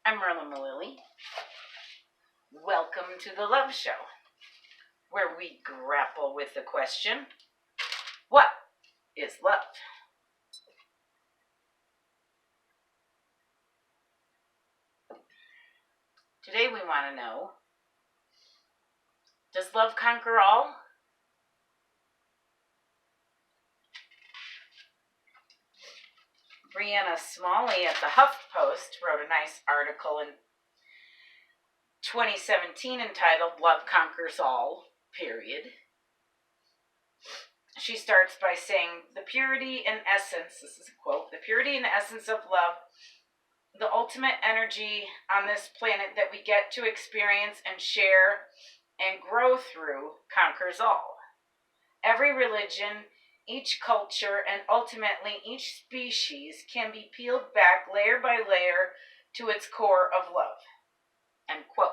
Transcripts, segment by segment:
I'm Merlin Mililli. Welcome to the Love Show, where we grapple with the question, what is love? Today we want to know, does love conquer all? Brianna Smalley at the HuffPost wrote a nice article in 2017 entitled Love Conquers All, period. She starts by saying, the purity and essence, this is a quote, the purity and essence of love, the ultimate energy on this planet that we get to experience and share and grow through, conquers all. Every religion, each culture, and ultimately each species can be peeled back layer by layer to its core of love. End quote.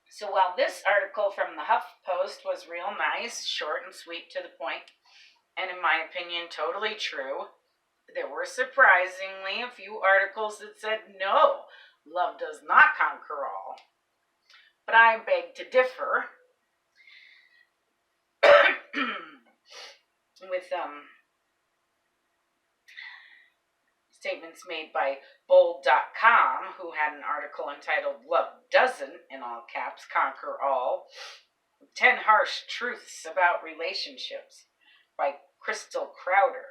So while this article from the HuffPost was real nice, short and sweet to the point, and in my opinion totally true, there were surprisingly a few articles that said no, love does not conquer all. But I beg to differ with statements made by Bold.com, who had an article entitled Love Doesn't, in all caps, Conquer All, 10 Harsh Truths About Relationships by Crystal Crowder.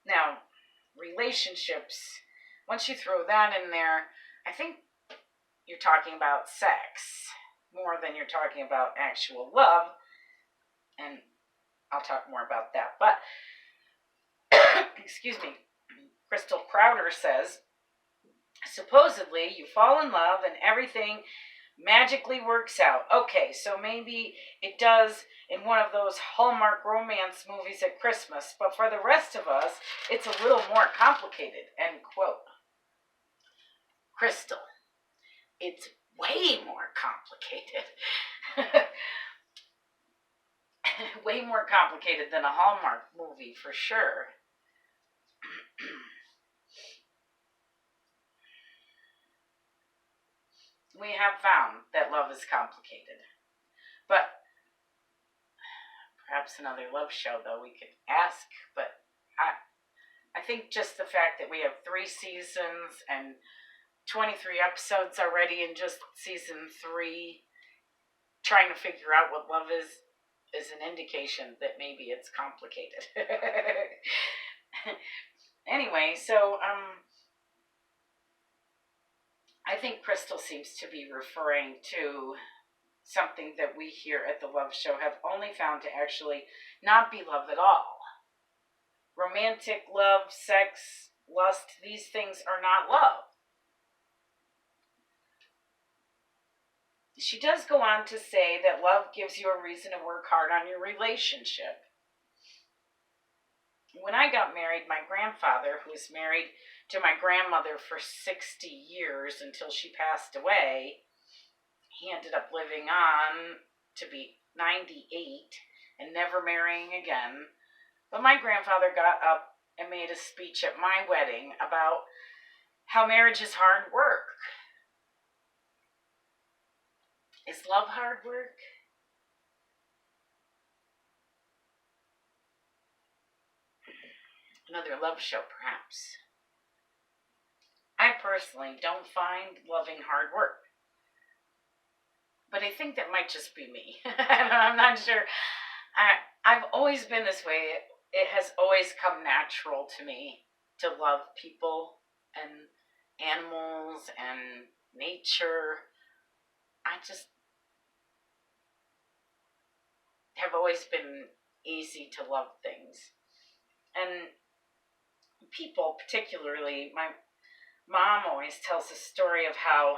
Now, relationships, once you throw that in there, I think you're talking about sex more than you're talking about actual love, and I'll talk more about that. But, excuse me, Crystal Crowder says, supposedly you fall in love and everything magically works out. Okay, so maybe it does in one of those Hallmark romance movies at Christmas, but for the rest of us, it's a little more complicated, end quote. Crystal, it's way more complicated. Way more complicated than a Hallmark movie, for sure. We have found that love is complicated. But perhaps another love show, though, we could ask. But I think just the fact that we have 3 seasons and 23 episodes already in just season 3, trying to figure out what love is an indication that maybe it's complicated. Anyway, so I think Crystal seems to be referring to something that we here at the Love Show have only found to actually not be love at all. Romantic love, sex, lust, these things are not love. She does go on to say that love gives you a reason to work hard on your relationship. When I got married, my grandfather, who was married to my grandmother for 60 years until she passed away, he ended up living on to be 98 and never marrying again. But my grandfather got up and made a speech at my wedding about how marriage is hard work. Is love hard work? Another love show, perhaps. I personally don't find loving hard work. But I think that might just be me. I'm not sure. I've always been this way. It has always come natural to me to love people and animals and nature. I just have always been easy to love things. And people, particularly, my mom always tells a story of how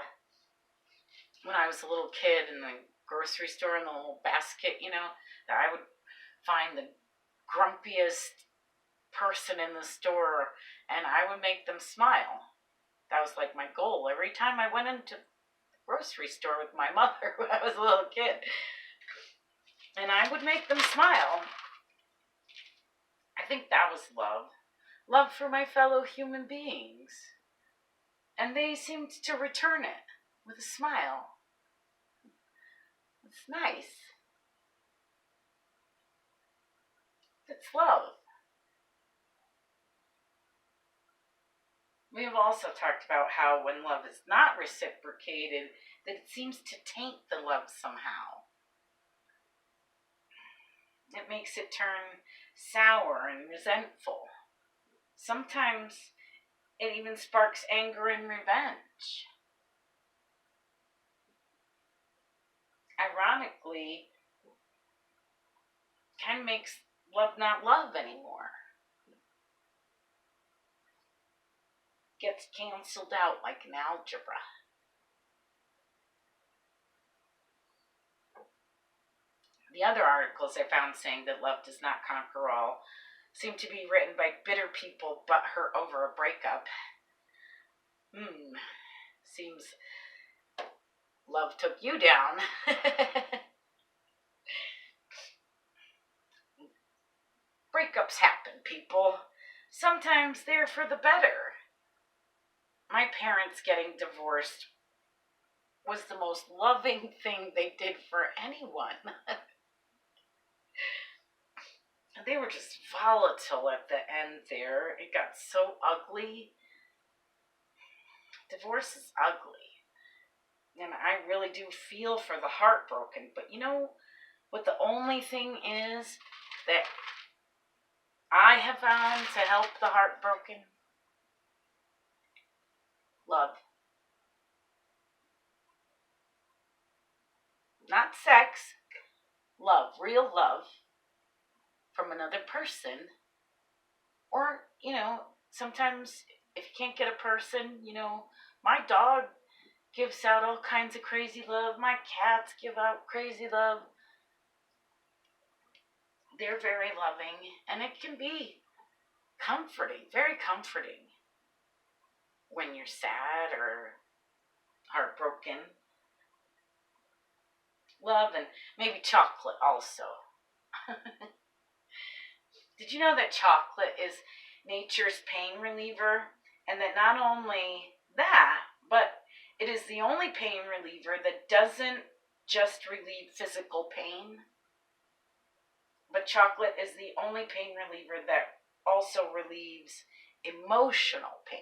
when I was a little kid in the grocery store in the little basket, that I would find the grumpiest person in the store and I would make them smile. That was like my goal. Every time I went into grocery store with my mother when I was a little kid. And I would make them smile. I think that was love. Love for my fellow human beings. And they seemed to return it with a smile. It's nice. It's love. We have also talked about how when love is not reciprocated, that it seems to taint the love somehow. It makes it turn sour and resentful. Sometimes it even sparks anger and revenge. Ironically, kind of makes love not love anymore. Gets canceled out like in algebra. The other articles I found saying that love does not conquer all seem to be written by bitter people butthurt over a breakup. Seems love took you down. Breakups happen, people. Sometimes they're for the better. My parents getting divorced was the most loving thing they did for anyone. They were just volatile at the end there. It got so ugly. Divorce is ugly. And I really do feel for the heartbroken. But you know what the only thing is that I have found to help the heartbroken? Love. Not sex. Love. Real love. From another person. Or, sometimes if you can't get a person, my dog gives out all kinds of crazy love. My cats give out crazy love. They're very loving, and it can be comforting, very comforting when you're sad or heartbroken. Love and maybe chocolate also. Did you know that chocolate is nature's pain reliever? And that not only that, but it is the only pain reliever that doesn't just relieve physical pain, but chocolate is the only pain reliever that also relieves emotional pain.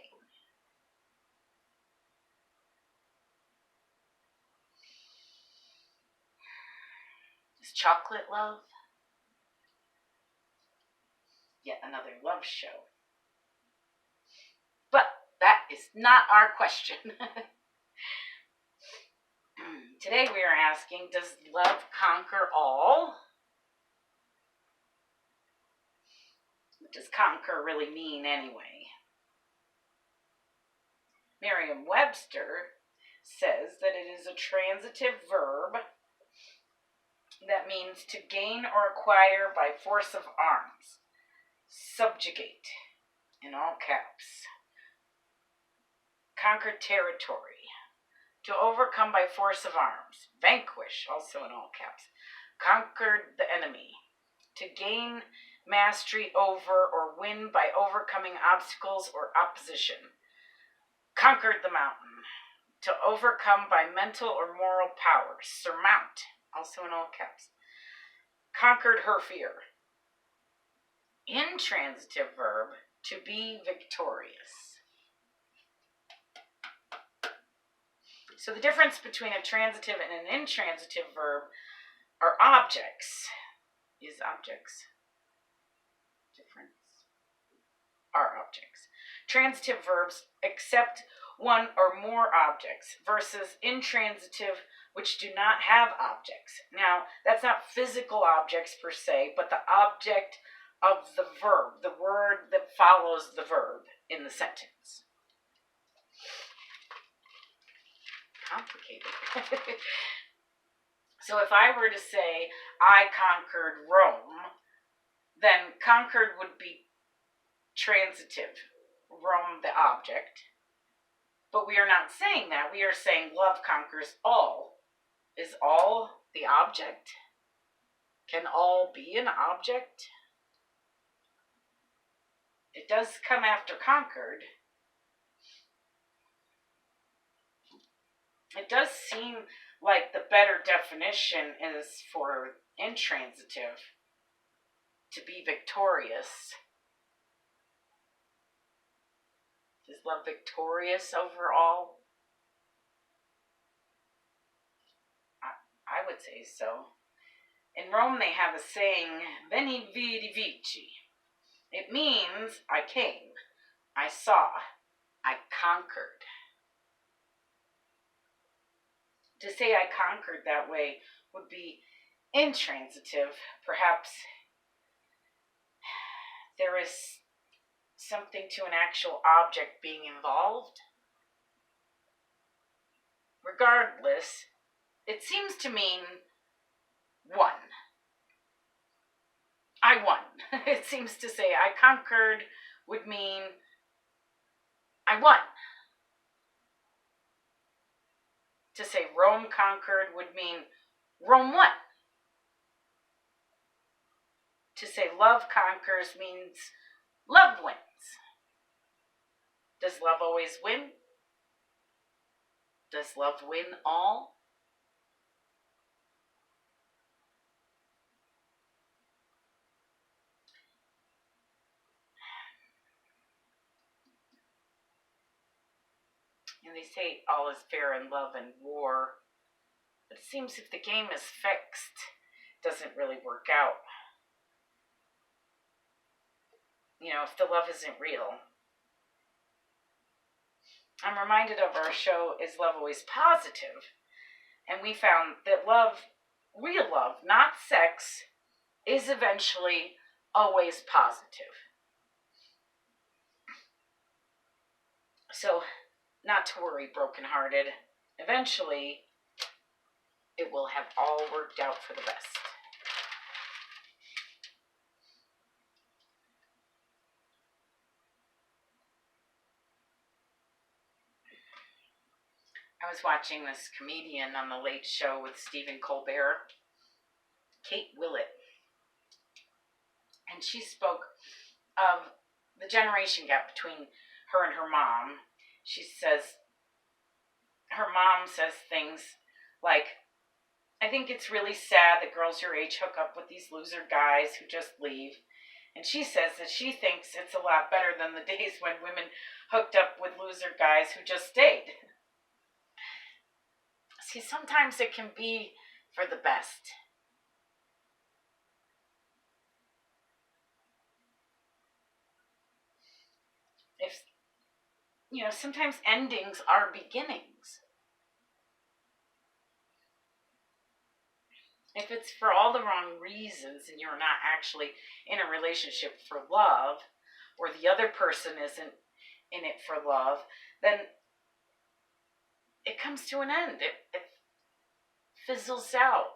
Is chocolate love? Yet another love show. But that is not our question. Today we are asking, does love conquer all? What does conquer really mean anyway? Merriam-Webster says that it is a transitive verb that means to gain or acquire by force of arms. Subjugate, in all caps. Conquer territory. To overcome by force of arms. Vanquish, also in all caps. Conquered the enemy. To gain mastery over or win by overcoming obstacles or opposition. Conquered the mountain. To overcome by mental or moral power. Surmount, also in all caps. Conquered her fear. Intransitive verb, to be victorious. So the difference between a transitive and an intransitive verb are objects. Is objects. Difference. Are objects. Transitive verbs accept one or more objects versus intransitive, which do not have objects. Now, that's not physical objects per se, but the object of the verb, the word that follows the verb in the sentence. Complicated. So if I were to say, I conquered Rome, then conquered would be transitive. Rome, the object. But we are not saying that. We are saying love conquers all. Is all the object? Can all be an object? It does come after conquered. It does seem like the better definition is for intransitive, to be victorious. Is love victorious over all? I would say so. In Rome, they have a saying, Veni, vidi, vici. It means I came, I saw, I conquered. To say I conquered that way would be intransitive. Perhaps there is something to an actual object being involved. Regardless, it seems to mean won. I won. It seems to say I conquered would mean I won. To say Rome conquered would mean Rome won. To say love conquers means love wins. Does love always win? Does love win all? And they say all is fair in love and war. But it seems if the game is fixed, it doesn't really work out. If the love isn't real. I'm reminded of our show, Is Love Always Positive? And we found that love, real love, not sex, is eventually always positive. So, not to worry, brokenhearted. Eventually, it will have all worked out for the best. I was watching this comedian on The Late Show with Stephen Colbert, Kate Willett, and she spoke of the generation gap between her and her mom. She says, her mom says things like, I think it's really sad that girls your age hook up with these loser guys who just leave. And she says that she thinks it's a lot better than the days when women hooked up with loser guys who just stayed. See, sometimes it can be for the best. Sometimes endings are beginnings. If it's for all the wrong reasons and you're not actually in a relationship for love, or the other person isn't in it for love, then it comes to an end. It fizzles out.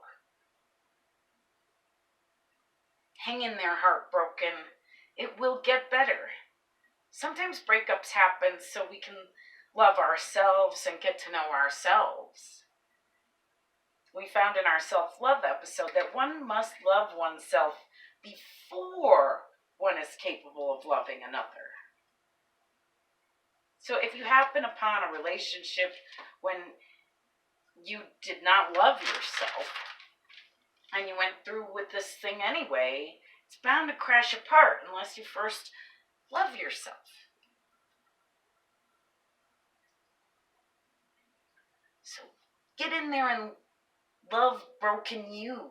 Hang in there, heartbroken. It will get better. Sometimes breakups happen so we can love ourselves and get to know ourselves. We found in our self-love episode that one must love oneself before one is capable of loving another. So if you happen upon a relationship when you did not love yourself, and you went through with this thing anyway, it's bound to crash apart unless you first love yourself. So get in there and love broken you.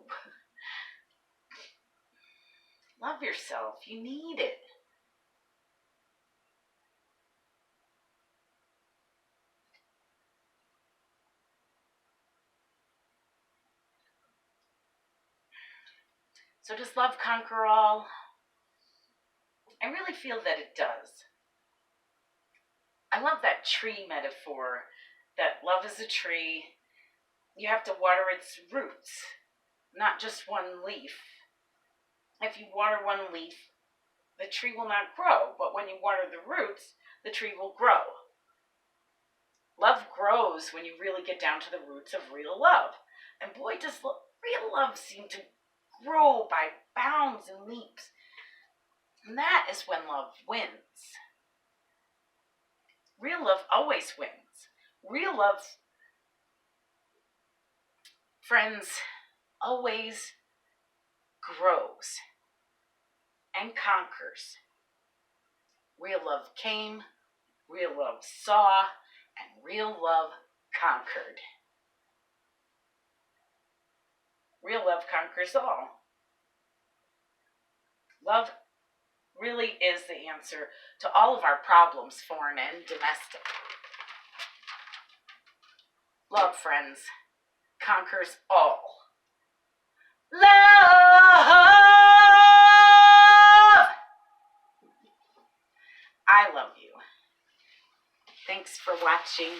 Love yourself. You need it. So does love conquer all? I really feel that it does. I love that tree metaphor, that love is a tree. You have to water its roots, not just one leaf. If you water one leaf, the tree will not grow, but when you water the roots, the tree will grow. Love grows when you really get down to the roots of real love. And boy, does real love seem to grow by bounds and leaps. And that is when love wins. Real love always wins. Real love, friends, always grows and conquers. Real love came, real love saw, and real love conquered. Real love conquers all. Love really is the answer to all of our problems, foreign and domestic. Love, friends, conquers all. Love! I love you. Thanks for watching.